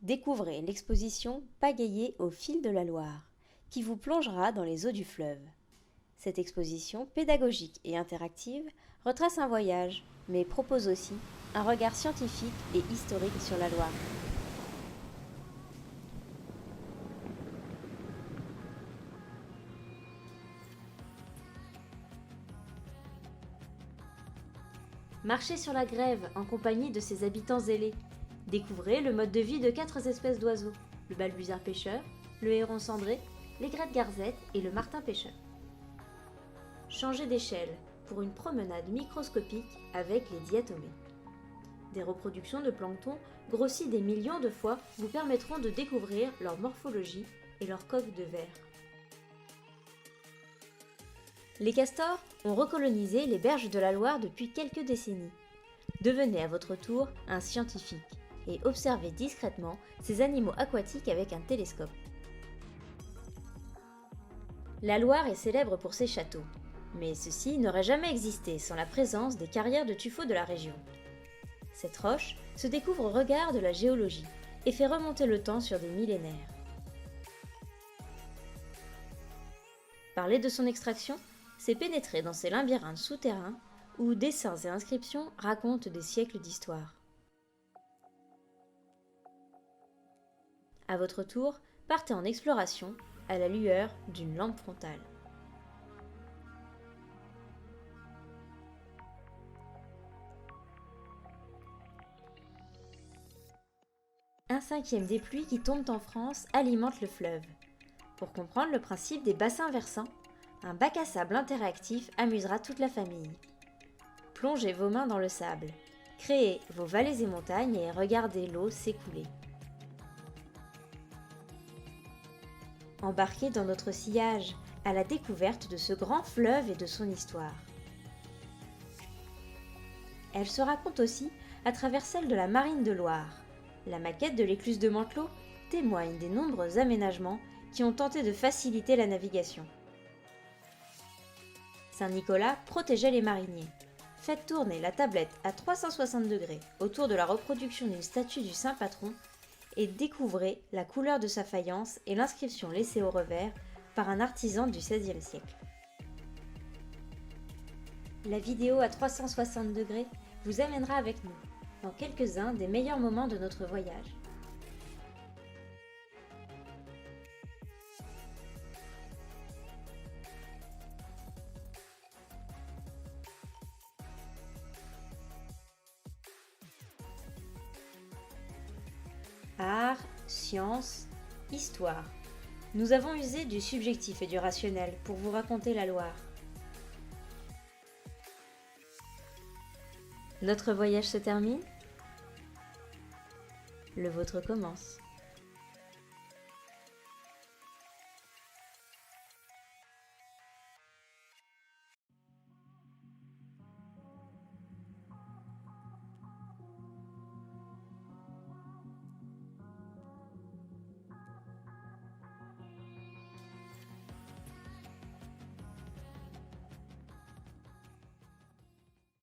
Découvrez l'exposition Pagayer au fil de la Loire, qui vous plongera dans les eaux du fleuve. Cette exposition pédagogique et interactive retrace un voyage, mais propose aussi un regard scientifique et historique sur la Loire. Marchez sur la Grève en compagnie de ses habitants zélés. Découvrez le mode de vie de 4 espèces d'oiseaux, le balbuzard pêcheur, le héron cendré, l'aigrette garzette et le martin pêcheur. Changez d'échelle pour une promenade microscopique avec les diatomées. Des reproductions de plancton grossis des millions de fois vous permettront de découvrir leur morphologie et leur coque de verre. Les castors ont recolonisé les berges de la Loire depuis quelques décennies. Devenez à votre tour un scientifique et observez discrètement ces animaux aquatiques avec un télescope. La Loire est célèbre pour ses châteaux, mais ceux-ci n'auraient jamais existé sans la présence des carrières de tuffeau de la région. Cette roche se découvre au regard de la géologie et fait remonter le temps sur des millénaires. Parler de son extraction, c'est pénétrer dans ces labyrinthes souterrains où dessins et inscriptions racontent des siècles d'histoire. À votre tour, partez en exploration à la lueur d'une lampe frontale. Un cinquième des pluies qui tombent en France alimente le fleuve. Pour comprendre le principe des bassins versants, un bac à sable interactif amusera toute la famille. Plongez vos mains dans le sable, créez vos vallées et montagnes et regardez l'eau s'écouler. Embarquez dans notre sillage à la découverte de ce grand fleuve et de son histoire. Elle se raconte aussi à travers celle de la Marine de Loire. La maquette de l'écluse de Mantelot témoigne des nombreux aménagements qui ont tenté de faciliter la navigation. Saint-Nicolas protégeait les mariniers. Faites tourner la tablette à 360 degrés autour de la reproduction d'une statue du saint patron et découvrez la couleur de sa faïence et l'inscription laissée au revers par un artisan du XVIe siècle. La vidéo à 360 degrés vous amènera avec nous dans quelques-uns des meilleurs moments de notre voyage. Art, science, histoire. Nous avons usé du subjectif et du rationnel pour vous raconter la Loire. Notre voyage se termine ? Le vôtre commence.